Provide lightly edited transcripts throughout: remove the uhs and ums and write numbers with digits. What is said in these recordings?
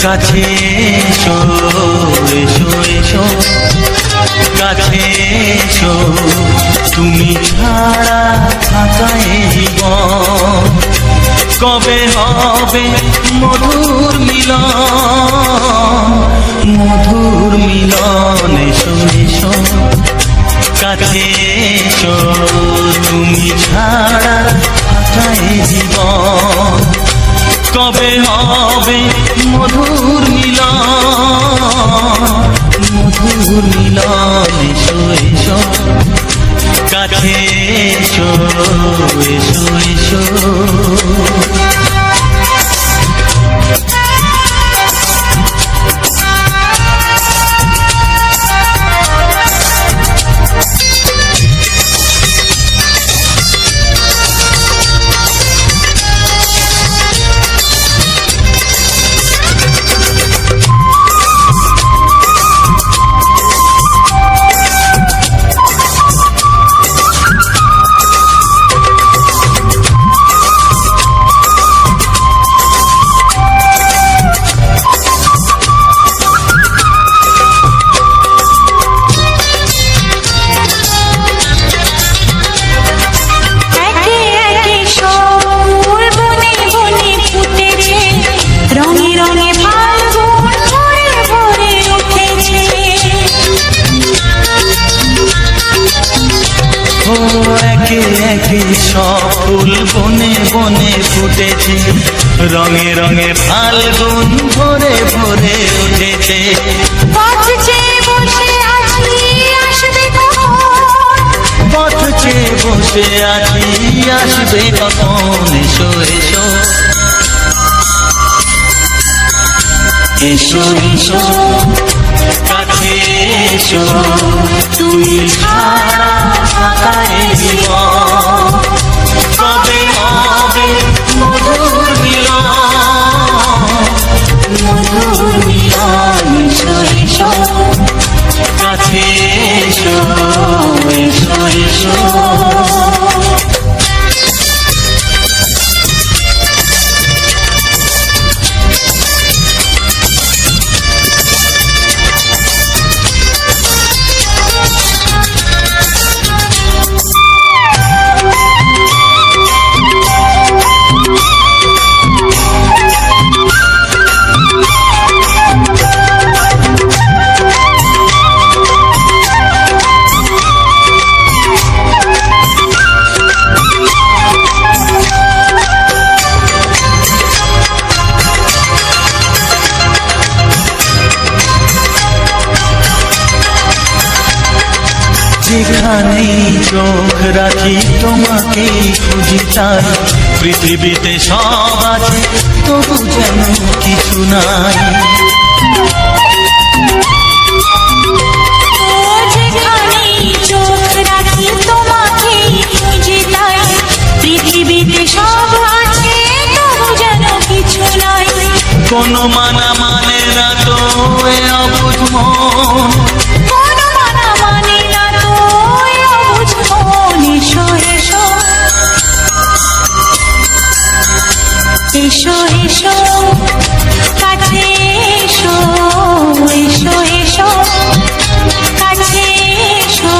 কাছে এসো এসো এসো কাছে এসো তুমি ছাড়া থাকা এই জীবন কবে হবে মধুর মিলন মধুর মিলন এসো এসো কাছে এসো তুমি ছাড়া থাকা এই জীবন কবে হবে মধুর মিলন এসো এসো কাছে এসো এসো এসো সব ফুল বনে বনে ফুটেছে রঙে রঙে ফাল্গুন ভরে ভরে উঠেছে পথ চেয়ে বসে আছি আসবে কখন এসো এসো এসো এসো কাছে এসো তুমি ছাড়া থাকা এই জীবন কবে হবে মধুর মিলন এসো এসো কাছে এসো এসো এসো যেখানেই চোখ রাখি তোমাকেই খুঁজি তাই পৃথিবীতে সব আছে তবু যেন কিছু নাই যেখানেই চোখ রাখি তোমাকেই খুঁজি তাই পৃথিবীতে সব আছে তবু যেন কিছু নাই কোনো মানা মানে না তো এ অবুঝ মন এসো এসো কাছে এসো এসো এসো কাছে এসো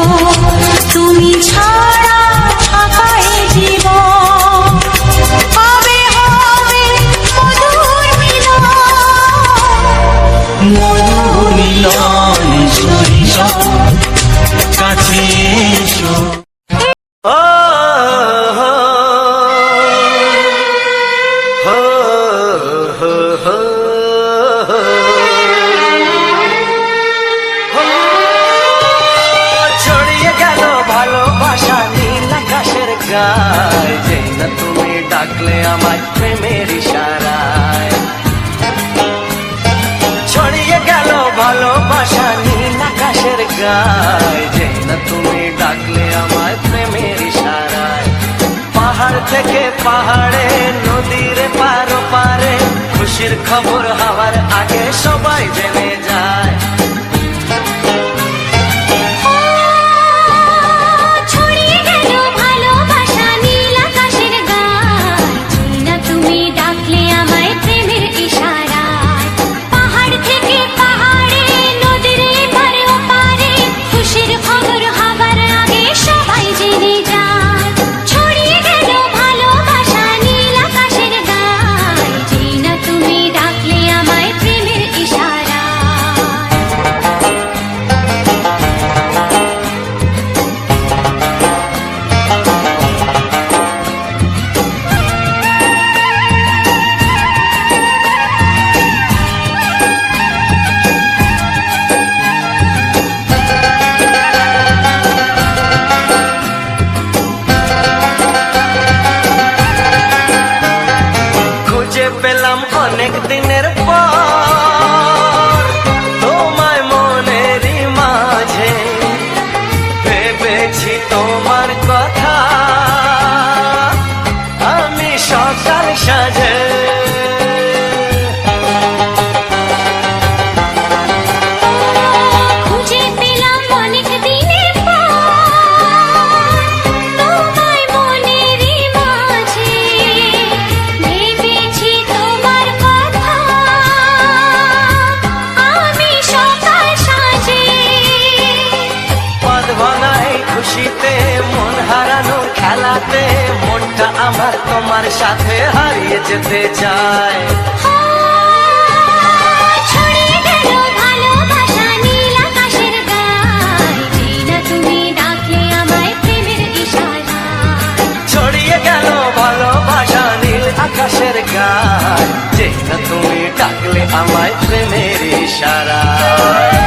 তুমি ছাড়া থাকা এই জীবন কবে হবে মধুর মিলন এসো এসো কাছে এসো যেই না তুমি ডাকলে আমার প্রেমের ইশারায় ছড়িয়ে গেল ভালোবাসা নীল আকাশের গায় যেই না তুমি ডাকলে আমার প্রেমের ইশারায় পাহাড় থেকে পাহাড়ে নদীর পারো পারে খুশির খবর হওয়ার আগে সবাই জেনে যায় তুমি ডাকলে আমায় প্রেমের ইশারায় সাথে হারিয়ে যেতে চায়। ছড়িয়ে গেল ভালোবাসা নীল আকাশের গায়, যেই না তুমি ডাকলে আমায় প্রেমের ইশারায়। ছড়িয়ে গেল ভালোবাসা নীল আকাশের গায়, যেই না তুমি ডাকলে আমায় প্রেমের ইশারায়।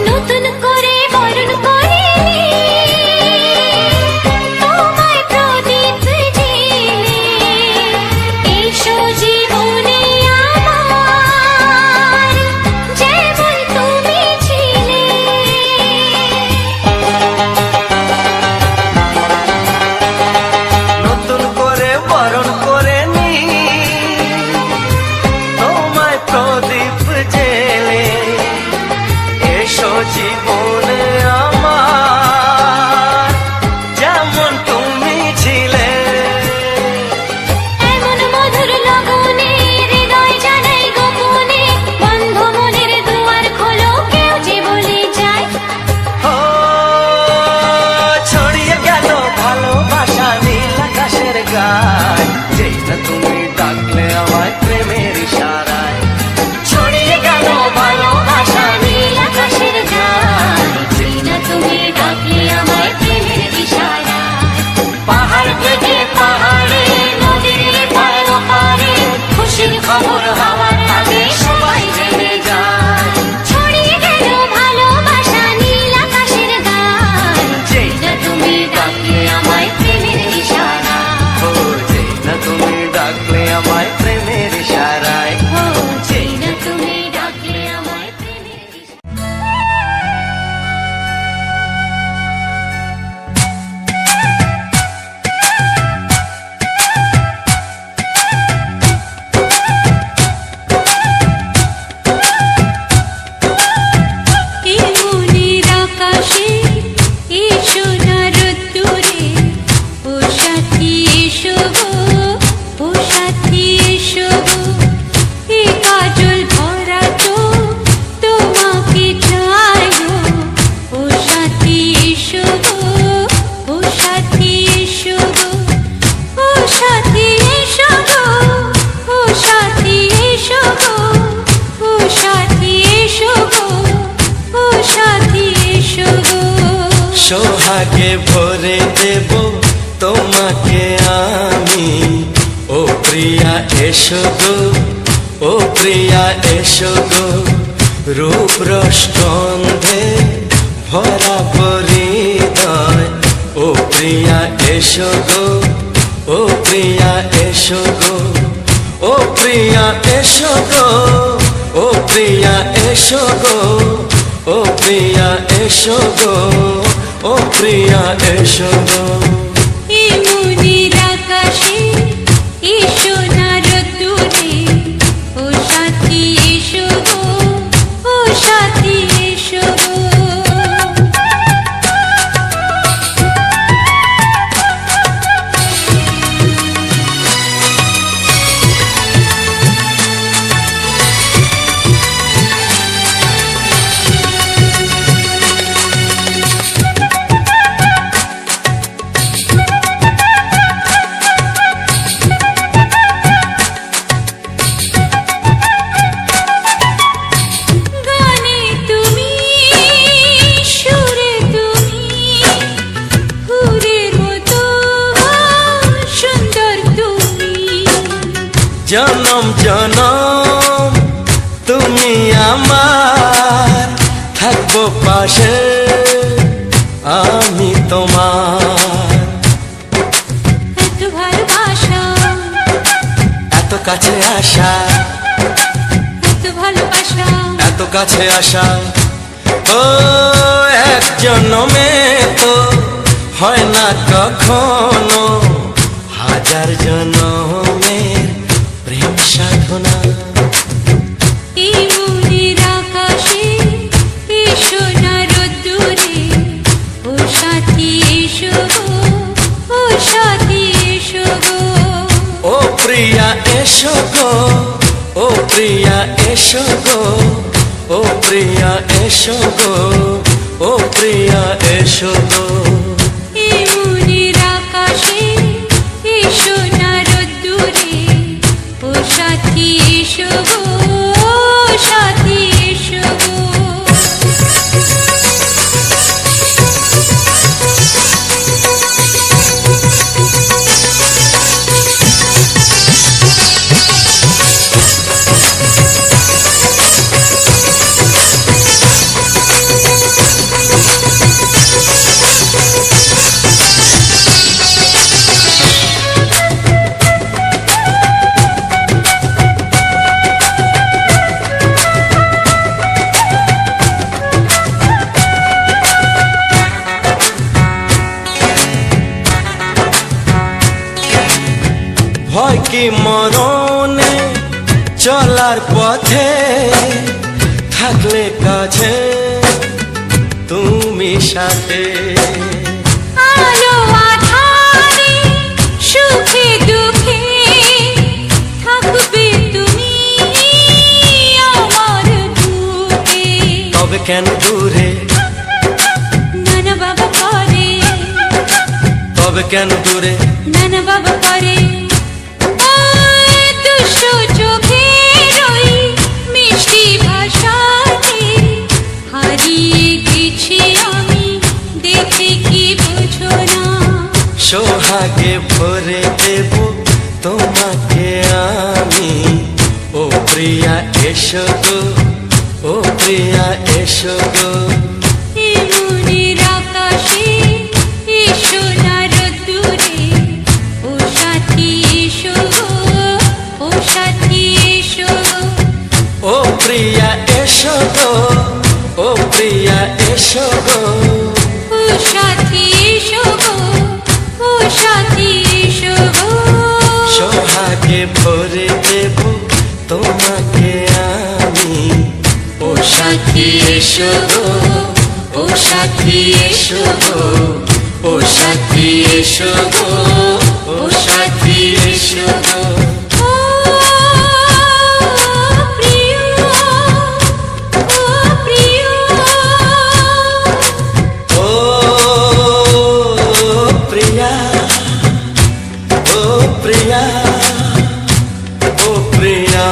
নতুন করে বরণ করিনি তোমায় প্রদীপ জেলে, এসো জীবনে আমার যেমন তুমি ছিলে। নতুন করে বরণ করে নি তোমায় প্রদীপ জেলে, এসো জীবনে আমার যেমন তুমি ছিলে। এমন মধুর লগনে হৃদয় জানাই গোপনে, বন্ধ মনের দুয়ার খোলো কেউ যে বলে যায়। ও ছড়িয়ে গেল ভালোবাসা নীল আকাশের গায়, যেই না তুমি ডাকলে আমায় প্রেমের ইশারায়। ছড়িয়ে গেল ভালোবাসা নীল আকাশের গায়, যেই না তুমি ডাকলে আমায় প্রেমের ইশারায়। পাহাড় থেকে পাহাড়ে নদীর পার পারে খুশির খবর হওয়ার আগে সবাই জেনে যায়। ছড়িয়ে গেল ভালোবাসা নীল আকাশের গায়, যেই না তুমি ডাকলে আমায় প্রেমের ইশারায়। ও যেই না তুমি ডাকলে আমায় প্রেমের ইশারায়। ও যেই না তুমি ডাকলে আমায় প্রেমের ইশারায়। এই মনের আকাশে এসো না রোদ্দুরে, ও সাথী এসো গো, ও সাথী এসো গো। এই কাজল ভরা চোখ তোমাকে চাই গো, ও সাথী এসো গো, ও সাথী এসো গো। ও সাথী এসো গো, ও সাথী এসো গো, ও সাথী এসো গো, ও সাথী এসো গো। সোহাগে ভরে দেব তোমাকে আমি, ও প্রিয়া এসো গো, ও প্রিয়া এসো গো। রূপ রস গন্ধে ভরা হৃদয়, ও প্রিয়া এসো গো, ও প্রিয়া এসো গো। ও প্রিয়া এসো গো, ও প্রিয়া এসো গো, ও প্রিয়া এসো গো, ও প্রিয়া এসো গো। এই মনের আকাশে এসো না রোদ্দুরে, ও সাথী এসো গো, ও সাথী এসো গো। গানে তুমি, সুরে তুমি, ফুলের মতো সুন্দর তুমি। জনম জনম তুমি আমার, থাকবো পাশে আমি তোমার। এত ভালোবাসা, এত কাছে আসা, এত ভালোবাসা, এত কাছে আসা। ও এক জন্মে তো হয় না কখনো, হাজার জন্মের প্রেম সাধনা। এই মনের আকাশে প্রিয়া এসো গো, ও প্রিয়া এসো গো, ও প্রিয়া এসো গো, ও প্রিয়া এসো গো। এই মনের আকাশে এসো না রোদ্দুরে, ও সাথী এসো গো, ও সাথী এসো গো। ভয় কি মরণে চলার পথে, থাকলে কাছে তুমি সাথে। আলো আঁধারে সুখে দুঃখে থাকবে তুমি আমার বুকে। তবে কেন দূরে, নানা বাবা করে, তবে কেন দূরে, নানা বাবা করে। ওই দুষ্টু চোখের ওই মিষ্টি ভাষাতে হারিয়ে গেছি আমি, দেখে কি বুঝো না। সোহাগে ভরে দেব তোমাকে আমি, ও প্রিয়া এসো গো, ও প্রিয়া এসো গো। এই মনের আকাশে এসো না রোদ্দুরে, ও সাথী এসো গো, ও সাথী এসো গো। ও প্রিয়া এসো গো, ও প্রিয়া এসো গো। ও সাথী এসো গো, ও সাথী এসো গো। সোহাগে ভরে দেব তোমাকে আমি, ও সাথী এসো গো, ও সাথী এসো গো, ও সাথী এসো গো, ও সাথী এসো গো। ও প্রিয়, ও প্রিয়, ও প্রিয়া, ও প্রিয়া, ও প্রিয়া।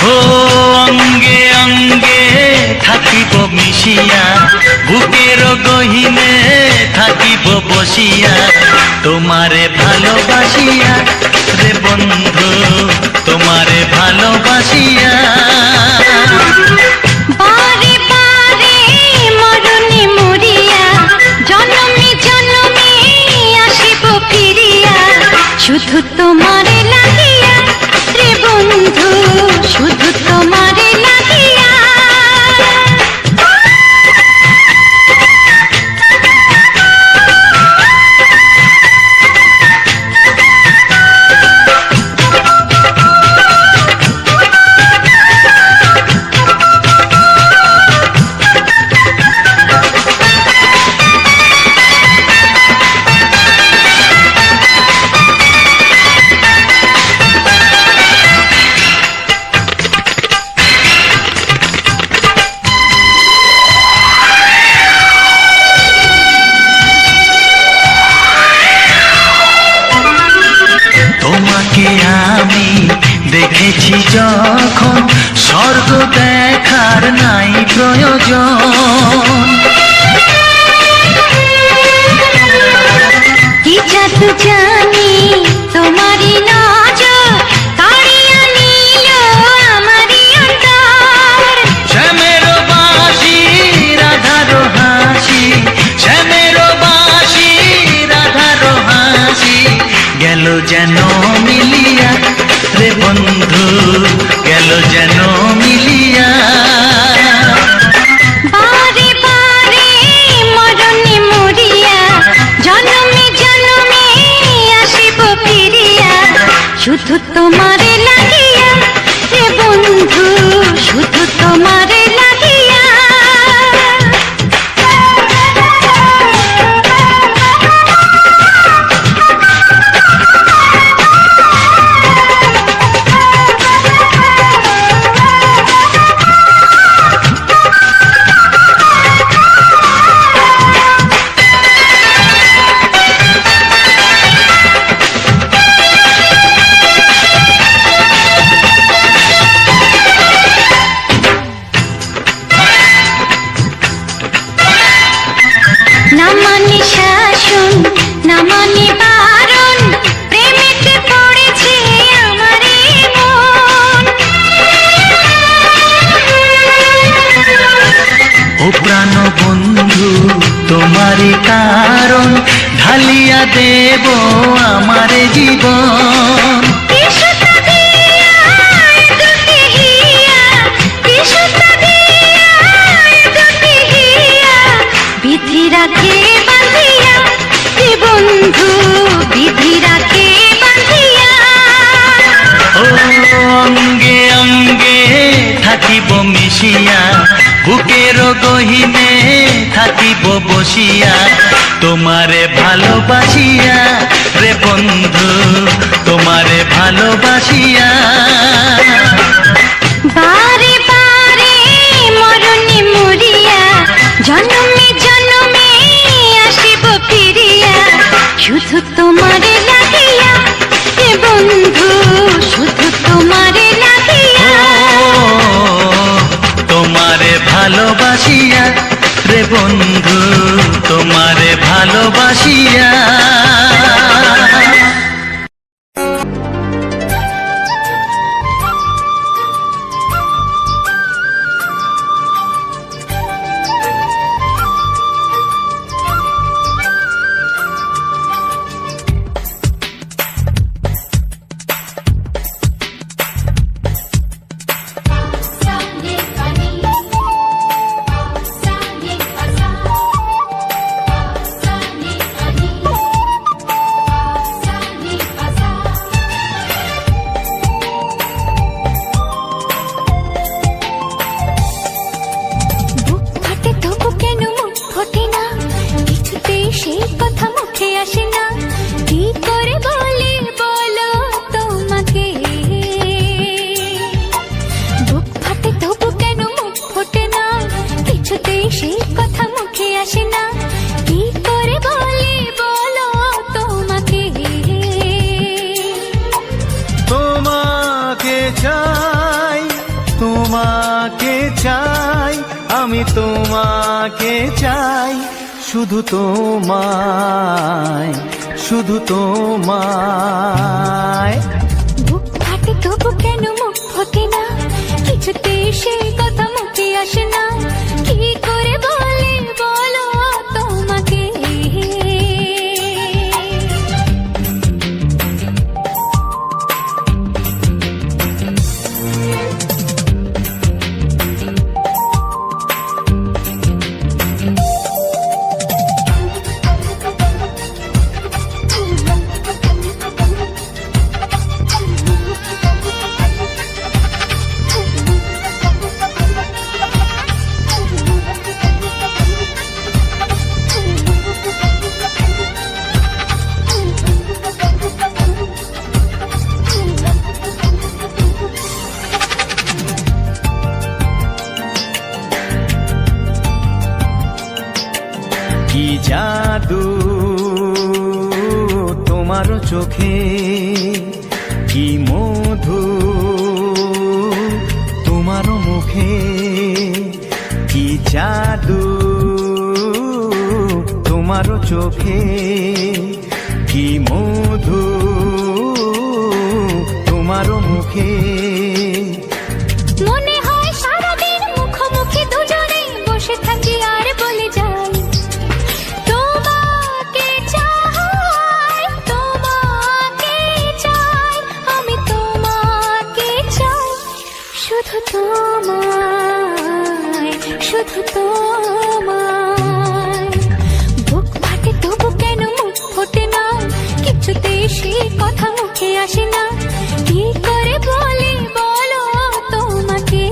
ও অঙ্গে অঙ্গে থাকিব মিশিয়া, বুকের গহিনে থাকিব বসিয়া, তোমারে ভালোবাসিয়া রে বন্ধু, তোমারে ভালোবাসিয়া। বারে বারে মরণে মরিয়া, জনমে জনমে আসিব ফিরিয়া, শুধু তোমারে লাগিয়া রে বন্ধু, শুধু তোমারে লাগিয়া। তোমাকে আমি দেখেছি যখন, স্বর্গ দেখার নাই প্রয়োজন। কি জাদু জানি তোমারই নজর, কাড়িয়া নিল আমারই অন্তর। শ্যামের যেন মিলিয়া। বারে বারে মরণে মরিয়া, জনমে জনমে আসিব ফিরিয়া, শুধু তোমারে লাগিয়া রে বন্ধু, শুধু তোমারে লাগিয়া। না মানে শাসন, না মানে বারণ, প্রেমেতে পড়েছে আমারে মন। ও প্রাণ বন্ধু তোমারই কারণ, ঢালিয়া দেব আমারে জীবন। বিশুতা দিয়া দুটি হিয়া, বিশুতা দিয়া দুটি হিয়া, বিধি রাখে বাঁধিয়া রে বন্ধু, বিধি রাখে বাঁধিয়া। ও অঙ্গে অঙ্গে থাকিব মিশিয়া, বুকের গহিনে থাকিব বসিয়া, তোমারে ভালোবাসিয়া রে বন্ধু, তোমারে ভালোবাসিয়া। বারে বারে মরণে মরিয়া, জনমে জনমে আসিব ফিরিয়া, শুধু তোমারে লাগিয়া রে বন্ধু, শুধু তোমারে লাগিয়া। তোমারে ভালোবাসিয়া রে বন্ধু, তোমারে ভালোবাসিয়া। বুক ফাটে তবু কেন মুখ ফোটে না, কিছুতেই সেই কথা মুখে আসে না, কি করে বলি বলো তোমাকে। বুক ফাটে তবু কেন মুখ ফোটে না, কিছুতেই সেই কথা মুখে আসে না, কি করে বলি বলো তোমাকে। তোমাকে চাই, তোমাকে চাই, আমি তোমাকে চাই, শুধু তোমায়, শুধু তোমায়। বুক ফাটে তবু কেন মুখ ফোটে না, কিছুতেই সেই কথা মুখে আসে না, কি করে বলি বলো তোমাকে। কি জাদু তোমার চোখে, কি মধু তোমার মুখে, কি জাদু তোমার চোখে, কি মধু তোমার মুখে। মনে হয় সারাদিন মুখোমুখি দুজনে বসে থাকি আর বলে যাই, তোমাকে চাই, তোমাকে চাই, আমি তোমাকে চাই, শুধু তোমায়, শুধু তোমায়। বুক ফাটে তবু কেন মুখ ফোটে না, কিছুতেই সে কথা মুখে আসে না। কি করে বলি বলো তোমাকে।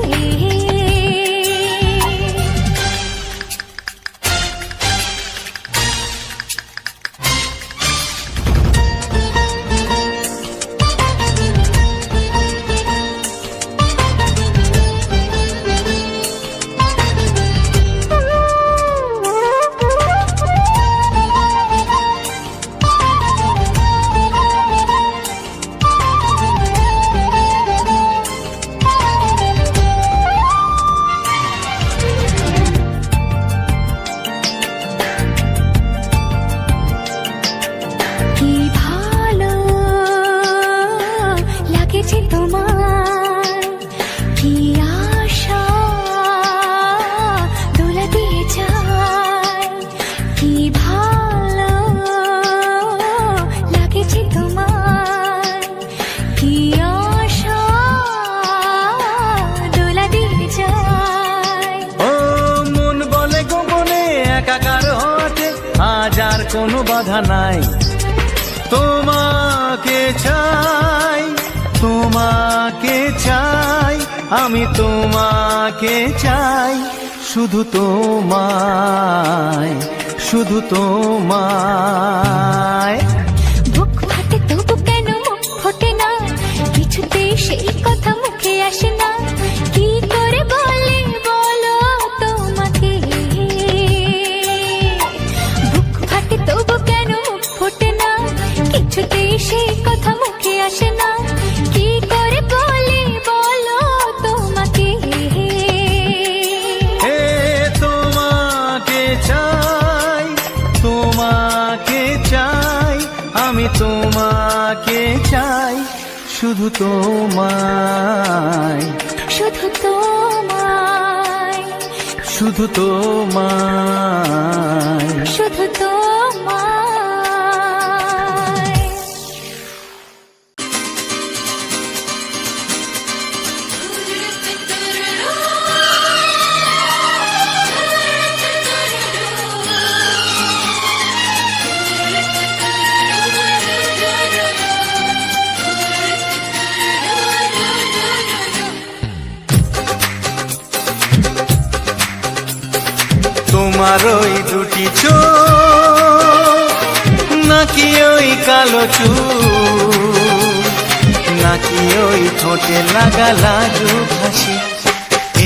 কি ভালো লাগেছে তোমার, কি আশা দোলা দিয়ে যায়। কি ভালো লাগেছে তোমার, কি আশা দোলা দিয়ে যায়। ও মন বলে গোপনে একাকার হতে আজ আর কোনো বাধা নাই। তোমাকে চাই, তোমাকে চাই, আমি তোমাকে চাই, শুধু তোমায়, শুধু তোমায়। বুক ফাটে তবু কেন মুখ ফোটে না, কিছুতেই সেই কথা মুখে আসে না। কি করে বলি বলো তোমাকে। বুক ফাটে তবু কেন মুখ ফোটে না, কিছুতেই সেই কথা মুখে আসে না। কি করে বলি বলো তোমাকে। হে তোমাকে চাই, তোমাকে চাই, আমি তোমাকে চাই, শুধু তোমায়, শুধু তোমায়, শুধু তোমায়। শুধু তোমায়। তোমার ওই দুটি চোখ, নাকি ওই কালো চুল, নাকি ওই ঠোঁটে লাগা লাজুক হাসি।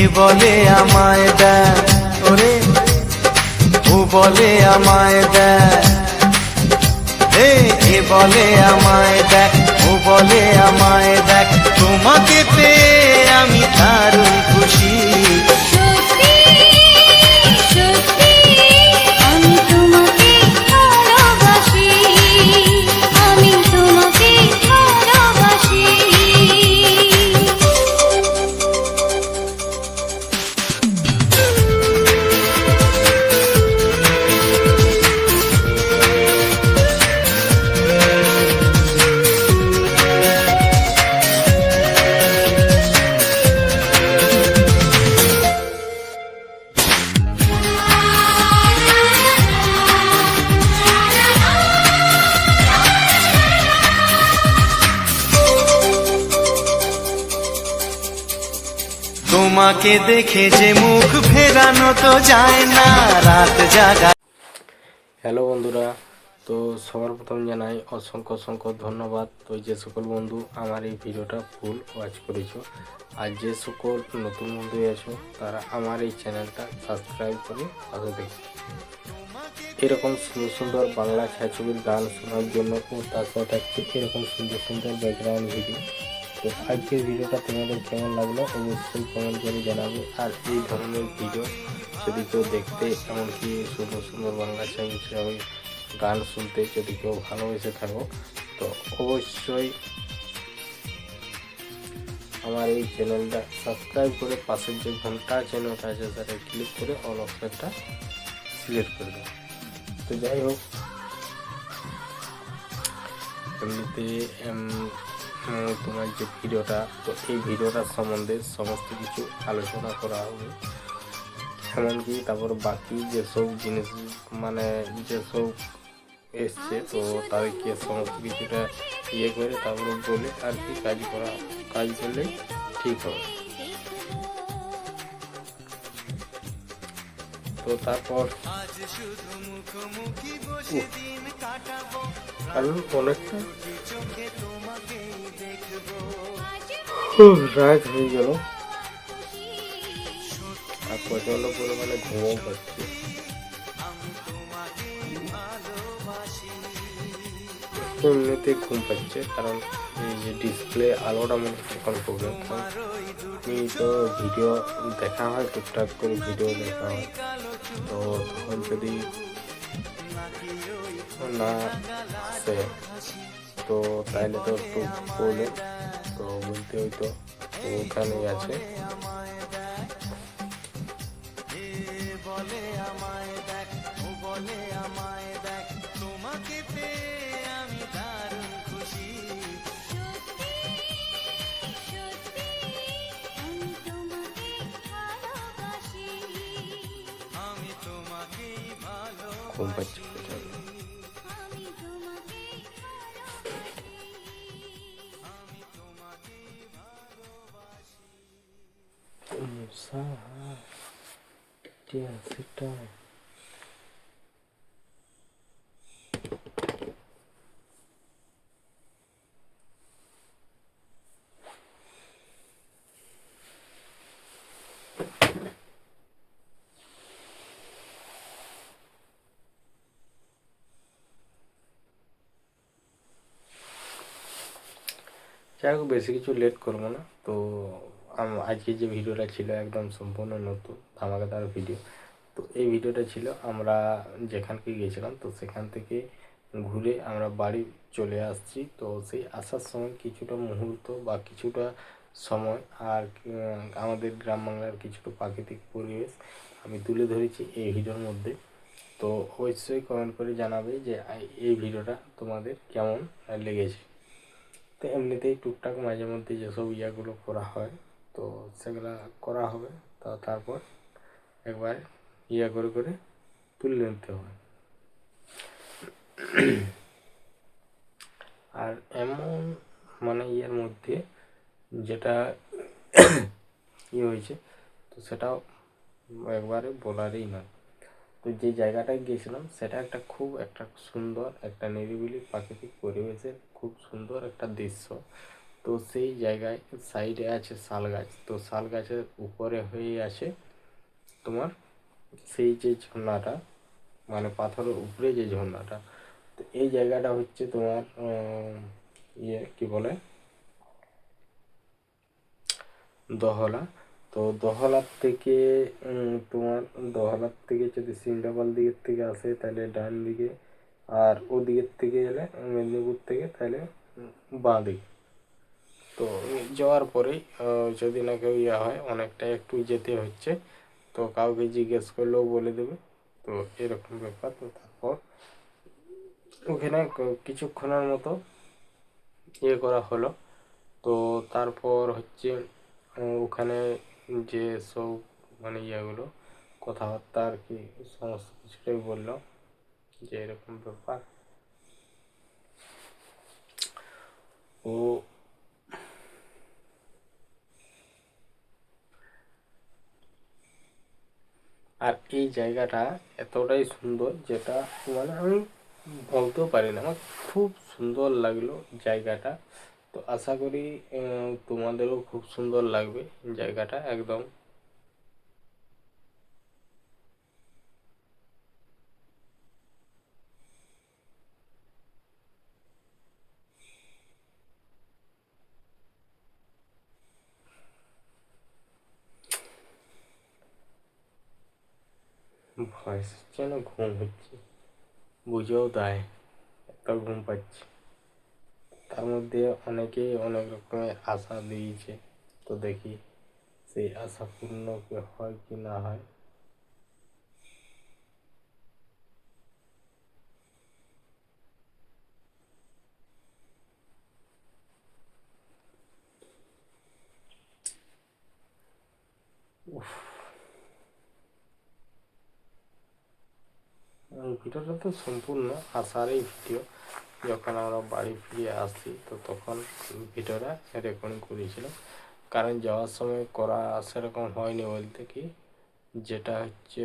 এ বলে আমায় দেখ ওরে, ও বলে আমায় দেখ, এ বলে আমায় দেখ, ও বলে আমায় দেখ। তোমাকে পেয়ে আমি দারুণ খুশি। সত্যি সত্যি আমি তোমাকে ভালোবাসি, আমি তোমাকে ভালোবাসি। তোমাকে দেখে যে মুখ ফেরানো তো যায় না, রাত জাগা। হ্যালো বন্ধুরা, তো সবার প্রথম জানাই অসংখ্য অসংখ্য ধন্যবাদ। তো যে সকল বন্ধু আমার এই ভিডিওটা ফুল ওয়াচ করেছো, আর যে সকল নতুন বন্ধু আছো তারা আমার এই চ্যানেলটা সাবস্ক্রাইব করে পাশে দেখো। এরকম সুন্দর সুন্দর বাংলা ছায়াছবির গান শোনার জন্য ও তার সাথে থাকছে এরকম সুন্দর সুন্দর ব্যাকগ্রাউন্ড ভিডিও। তো আজকের ভিডিওটা তোমাদের কেমন লাগলো অবশ্যই কমেন্ট করে জানাবে। আর এই ধরনের ভিডিও যদি কেউ দেখতে, এমনকি সুন্দর সুন্দর বাংলা ছায়াছবি গান শুনতে যদি কেউ ভালোবেসে থাকো, তো অবশ্যই আমার এই চ্যানেলটা সাবস্ক্রাইব করে পাশের যে ঘন্টা চিহ্নটা আছে সেটা ক্লিক করে অল অপশনটা সিলেক্ট করে দেবো। তো যাই হোক, এমনিতে তোমার যে ভিডিওটা, তো এই ভিডিওটার সম্বন্ধে সমস্ত কিছু আলোচনা করা হবে। এমনকি তারপর বাকি যেসব জিনিস মানে যেসব এসছে, তো তাদেরকে সমস্ত কিছুটা করে তারপর বলে আর কি কাজ করলে ঠিক হবে। তো তারপর কারণ অনেকটা রাত হয়ে গেল আর প্রচন্ড পরিমাণে ঘুমও পাচ্ছে। এমনিতে ঘুম পাচ্ছে কারণ এই যে ডিসপ্লে আলোটা মনে হচ্ছে এখন প্রবলেম। আমি তো ভিডিও দেখা হয়, টুকটাক করে ভিডিও দেখা হয়, তো তখন যদি না আসে তো তাহলে তো একটু প্রবলেম। তো বলতে হয়তো ওখানেই আছে। ঘুম পাচ্ছে প্রচন্ড। সেটা যাই হোক, বেশি কিছু লেট করবো না। তো আজকে যে ভিডিওটা ছিল একদম সম্পূর্ণ নতুন ধামাকাদার ভিডিও। তো এই ভিডিওটা ছিল আমরা যেখানকে গিয়েছিলাম, তো সেখান থেকে ঘুরে আমরা বাড়ি চলে আসছি। তো সেই আসার সময় কিছুটা মুহূর্ত বা কিছুটা সময় আর আমাদের গ্রাম বাংলার কিছুটা প্রাকৃতিক পরিবেশ আমি তুলে ধরেছি এই ভিডিওর মধ্যে। তো অবশ্যই কমেন্ট করে জানাবে যে এই ভিডিওটা তোমাদের কেমন লেগেছে। তো এমনিতেই টুকটাক মাঝে মধ্যে যেসব ইয়াগুলো করা হয় তো সেগুলো করা হবে। তো তারপর একবার করে করে তুলে নিতে হবে। আর এমন মানে ইয়ের মধ্যে যেটা হয়েছে তো সেটাও একবারে বলারই নয়। তো যে জায়গাটায় গিয়েছিলাম সেটা খুব একটা সুন্দর একটা নিরিবিলি প্রাকৃতিক পরিবেশের খুব সুন্দর একটা দৃশ্য। তো সেই জায়গায় সাইডে আছে শাল গাছ। তো শাল গাছের উপরে হয়ে আছে তোমার সেই যে ঝর্ণাটা, মানে পাথরের উপরে যে ঝর্ণাটা। তো এই জায়গাটা হচ্ছে তোমার কি বলে দহলা। তো দহলার থেকে যদি সিমলাপাল দিকের থেকে আসে তাহলে ডান দিকে, আর ওদিকের থেকে এলে মেদিনীপুর থেকে তাহলে বাঁ দিকে। তো যাওয়ার পরেই যদি না কেউ হয় অনেকটা একটু যেতে হচ্ছে, তো কাউকে জিজ্ঞেস করলেও বলে দেবে। তো এরকম ব্যাপার। তো তারপর ওখানে কিছুক্ষণের মতো করা হলো। তো তারপর হচ্ছে ওখানে যে সব মানে কথাবার্তা আর কি সমস্ত কিছুটাই বললো যে এরকম ব্যাপার। ও আর এই জায়গাটা এতটাই সুন্দর যেটা মানে আমি বলতেও পারি না, আমার খুব সুন্দর লাগলো জায়গাটা। তো আশা করি তোমাদেরও খুব সুন্দর লাগবে জায়গাটা একদম। ভয়েস যেন ঘুম হচ্ছে, বুঝেও দেয় এত ঘুম পাচ্ছি। তার মধ্যে অনেকেই অনেক রকমের আশা দিয়েছে, তো দেখি সেই আশা পূর্ণ হয় কি না হয়। উফ, এই ভিডিওটা তো সম্পূর্ণ আসারই ভিডিও। যখন আমরা বাড়ি ফিরে আসি তো তখন ভিডিওটা রেকর্ডিং করেছিলাম, কারণ যাওয়ার সময় করা সেরকম হয়নি বলতে কি, যেটা হচ্ছে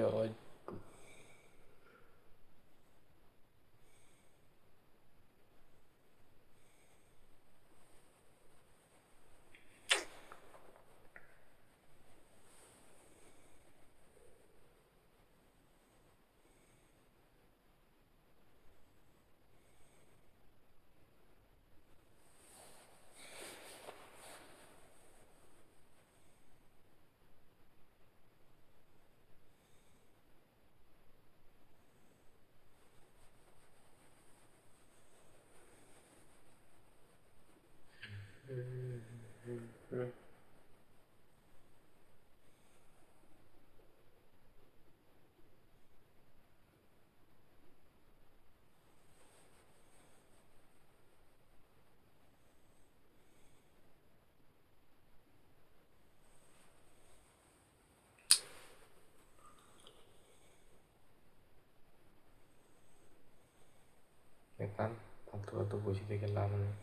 এখান ফালতু ফালতু বসে থেকে লাভ নেই।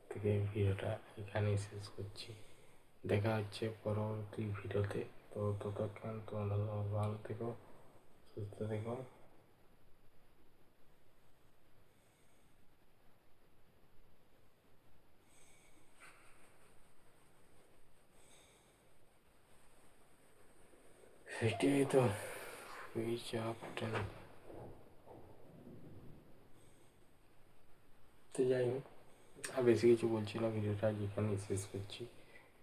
থেকে ভিডিওটা এখানেই শেষ করছি। দেখা হচ্ছে পরবর্তী ভিডিওতে। তো ততক্ষণ তোমরা ভালো থেকো, সুস্থ থেকো। সেটাই তো, সুইচ অফ টেন। তো যাই হোক, আর বেশি কিছু বলছি না, ভিডিওটা যেখানেই শেষ করছি।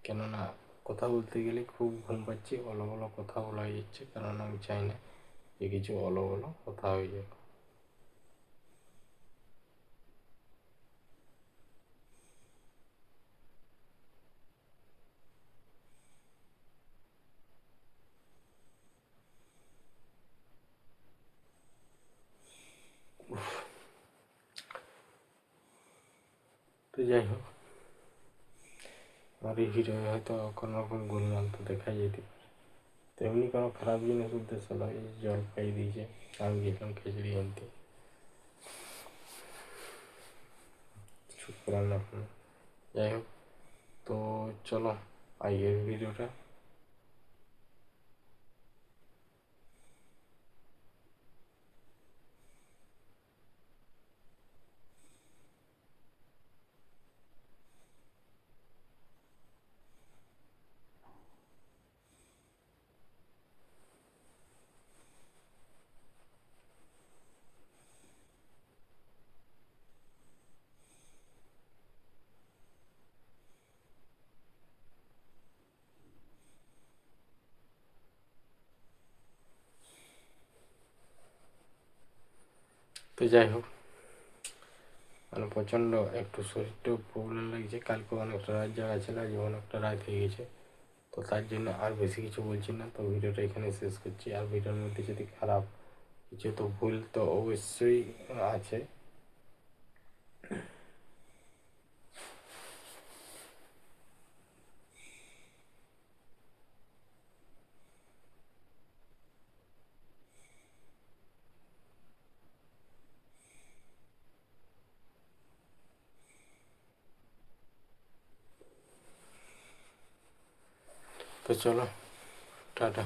কেননা কথা বলতে গেলে খুব ঘুম পাচ্ছে, অলো অলো কথা বলা হয়ে যাচ্ছে, কারণ আমি চাই না যে কিছু অলো অলো কথা হয়ে যাক। তো যাই হোক, আমার এই ভিডিও হয়তো কোনো রকম গোলমাল তো দেখাই যেতে পারে। তেমনি কোনো খারাপ জিনিস উদ্দেশ্য নয়, জল খাই দিয়েছে, আমি গেলাম খিচুড়ি আনতে, চুপ করার না কোনো। যাই হোক, তো চলো আজকের ভিডিওটা। তো যাই হোক, মানে প্রচণ্ড একটু শরীরটাও প্রবলেম লাগছে। কালকে অনেকটা রাত জায়গা ছিল, আজ অনেকটা রাত হয়ে গেছে। তো তার জন্য আর বেশি কিছু বলছি না, তো ভিডিওটা এখানে শেষ করছি। আর ভিডিওর মধ্যে যদি খারাপ কিছু তো ভুল তো অবশ্যই আছে। তো চলো, টাটা।